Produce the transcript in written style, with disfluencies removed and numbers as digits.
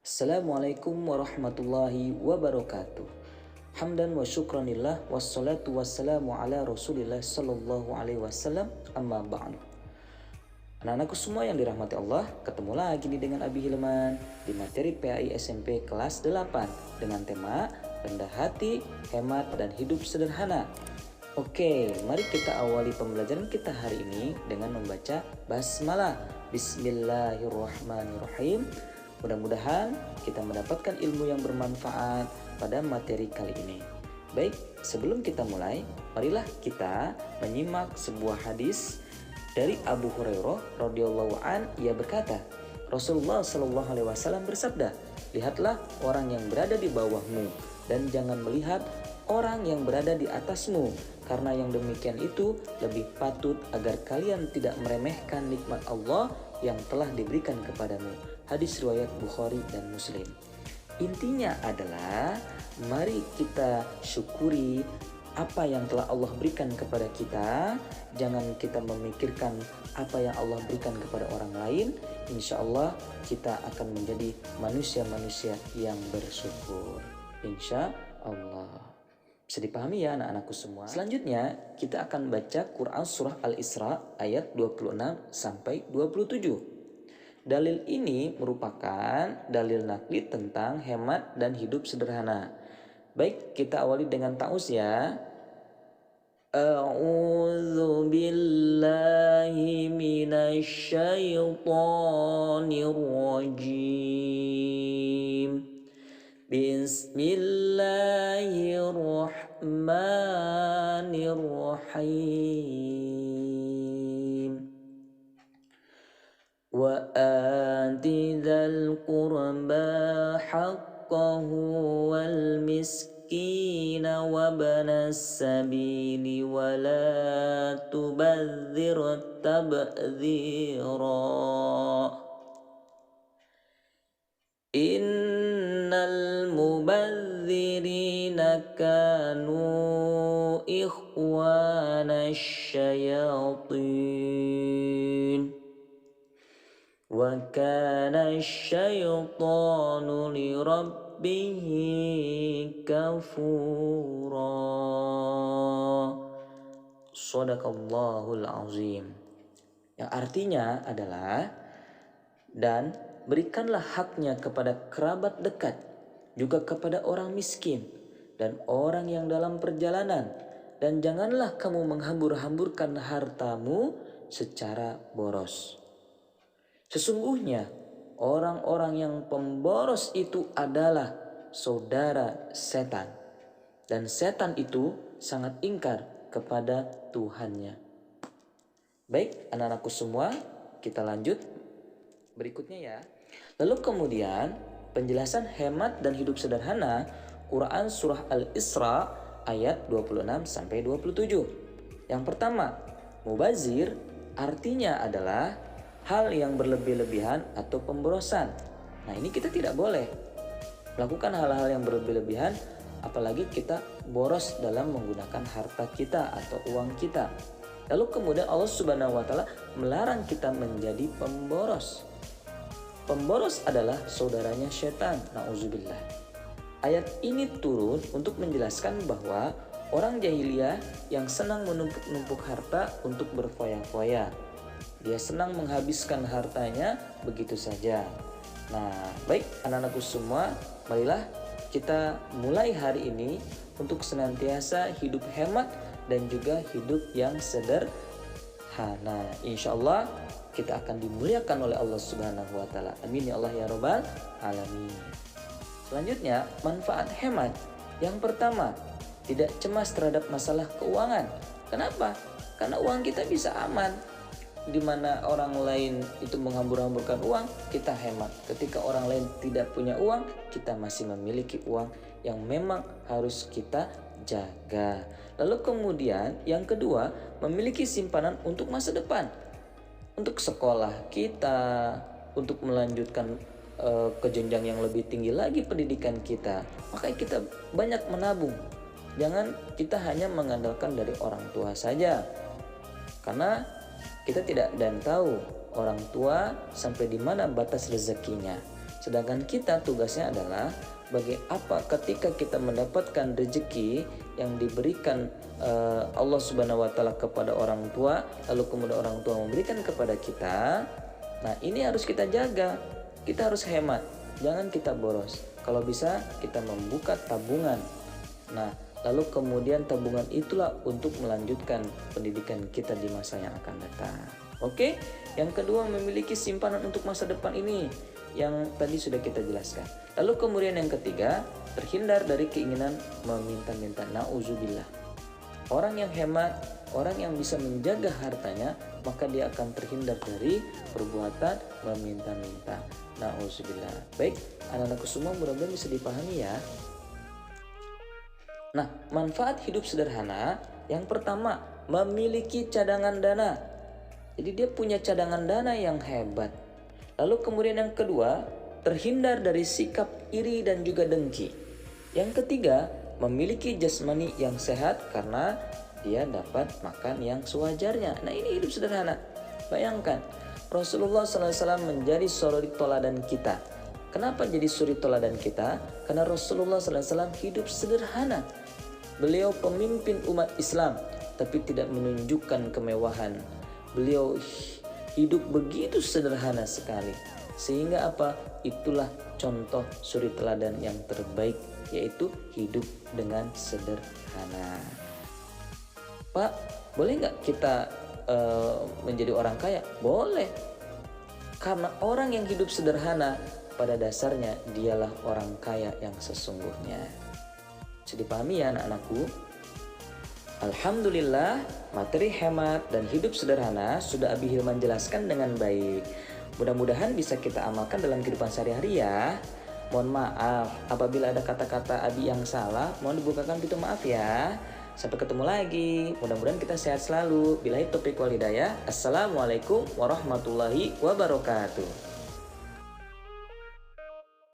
Assalamualaikum warahmatullahi wabarakatuh. Hamdan wa syukranillah wassalatu wassalamu ala Rasulillah sallallahu alaihi wasallam, amma ba'du. Anak-anakku semua yang dirahmati Allah, ketemu lagi nih dengan Abi Hilman di materi PAI SMP kelas 8 dengan tema rendah hati, hemat dan hidup sederhana. Oke, mari kita awali pembelajaran kita hari ini dengan membaca basmalah. Bismillahirrahmanirrahim. Mudah-mudahan kita mendapatkan ilmu yang bermanfaat pada materi kali ini. Baik, sebelum kita mulai, marilah kita menyimak sebuah hadis dari Abu Hurairah radhiyallahu an. Ia berkata, Rasulullah shallallahu alaihi wasallam bersabda, "Lihatlah orang yang berada di bawahmu dan jangan melihat orang yang berada di atasmu, karena yang demikian itu lebih patut agar kalian tidak meremehkan nikmat Allah yang telah diberikan kepadamu." Hadis riwayat Bukhari dan Muslim. Intinya adalah mari kita syukuri apa yang telah Allah berikan kepada kita. Jangan kita memikirkan apa yang Allah berikan kepada orang lain. Insya Allah kita akan menjadi manusia-manusia yang bersyukur. Insya Allah. Bisa dipahami ya anak-anakku semua. Selanjutnya kita akan baca Quran surah Al-Isra ayat 26 sampai 27. Dalil ini merupakan dalil nakli tentang hemat dan hidup sederhana. Baik, kita awali dengan ta'uz ya. A'udzu billahi minasy syaithanir rajim. Bismillahirrahmanirrahim. Wa ati dzal qurba haqqahu wal miskina wa banas sabili wa la tubadzir tabdzira. Innal mubadzirina kanu ikhwana syayatin wa kana syaitanu li rabbihi kafura. Shadaqallahul azim. Yang artinya adalah, dan berikanlah haknya kepada kerabat dekat, juga kepada orang miskin dan orang yang dalam perjalanan, dan janganlah kamu menghambur-hamburkan hartamu secara boros. Sesungguhnya orang-orang yang pemboros itu adalah saudara setan, dan setan itu sangat ingkar kepada Tuhannya. Baik anak-anakku semua, kita lanjut berikutnya ya. Lalu kemudian penjelasan hemat dan hidup sederhana, Quran surah Al-Isra ayat 26 sampai 27. Yang pertama, mubazir artinya adalah hal yang berlebih-lebihan atau pemborosan. Nah, ini kita tidak boleh melakukan hal-hal yang berlebih-lebihan, apalagi kita boros dalam menggunakan harta kita atau uang kita. Lalu kemudian Allah Subhanahu wa taala melarang kita menjadi pemboros. Pemboros adalah saudaranya setan, na'udzubillah. Ayat ini turun untuk menjelaskan bahwa orang jahiliyah yang senang menumpuk-numpuk harta untuk berfoya-foya. Dia senang menghabiskan hartanya begitu saja. Nah, baik anak-anakku semua, marilah kita mulai hari ini untuk senantiasa hidup hemat dan juga hidup yang sederhana. Insya Allah kita akan dimuliakan oleh Allah Subhanahu wa taala. Amin ya Allah ya rabbal alamin. Selanjutnya, manfaat hemat. Yang pertama, tidak cemas terhadap masalah keuangan. Kenapa? Karena uang kita bisa aman. Di mana orang lain itu menghambur-hamburkan uang, kita hemat. Ketika orang lain tidak punya uang, kita masih memiliki uang yang memang harus kita jaga. Lalu kemudian yang kedua, memiliki simpanan untuk masa depan. Untuk sekolah kita, untuk melanjutkan ke jenjang yang lebih tinggi lagi pendidikan kita. Makanya kita banyak menabung. Jangan kita hanya mengandalkan dari orang tua saja. Karena kita tidak dan tahu orang tua sampai di mana batas rezekinya. Sedangkan kita tugasnya adalah apa ketika kita mendapatkan rezeki yang diberikan Allah Subhanahu wa taala kepada orang tua, lalu kemudian orang tua memberikan kepada kita. Nah, ini harus kita jaga. Kita harus hemat, jangan kita boros. Kalau bisa kita membuka tabungan. Nah, lalu kemudian tabungan itulah untuk melanjutkan pendidikan kita di masa yang akan datang. Oke, yang kedua memiliki simpanan untuk masa depan ini yang tadi sudah kita jelaskan. Lalu kemudian yang ketiga, terhindar dari keinginan meminta-minta. Nauzubillah. Orang yang hemat, orang yang bisa menjaga hartanya, maka dia akan terhindar dari perbuatan meminta-minta. Nauzubillah. Baik, anak-anakku semua mudah-mudahan bisa dipahami ya. Nah, manfaat hidup sederhana yang pertama, memiliki cadangan dana. Jadi dia punya cadangan dana yang hebat. Lalu kemudian yang kedua, terhindar dari sikap iri dan juga dengki. Yang ketiga, memiliki jasmani yang sehat karena dia dapat makan yang sewajarnya. Nah, ini hidup sederhana. Bayangkan, Rasulullah SAW menjadi suri toladan kita. Kenapa jadi suri toladan kita? Karena Rasulullah SAW hidup sederhana. Beliau pemimpin umat Islam, tapi tidak menunjukkan kemewahan. Beliau hidup begitu sederhana sekali. Sehingga apa? Itulah contoh suri teladan yang terbaik, yaitu hidup dengan sederhana. Pak, boleh nggak kita menjadi orang kaya? Boleh. Karena orang yang hidup sederhana pada dasarnya dialah orang kaya yang sesungguhnya. Bisa dipahami ya anak-anakku? Alhamdulillah, materi hemat dan hidup sederhana sudah Abi Hilman jelaskan dengan baik. Mudah-mudahan bisa kita amalkan dalam kehidupan sehari-hari ya. Mohon maaf apabila ada kata-kata Abi yang salah, mohon dibukakan pintu maaf ya. Sampai ketemu lagi, mudah-mudahan kita sehat selalu. Billahi taufiq wal hidayah. Assalamualaikum warahmatullahi wabarakatuh.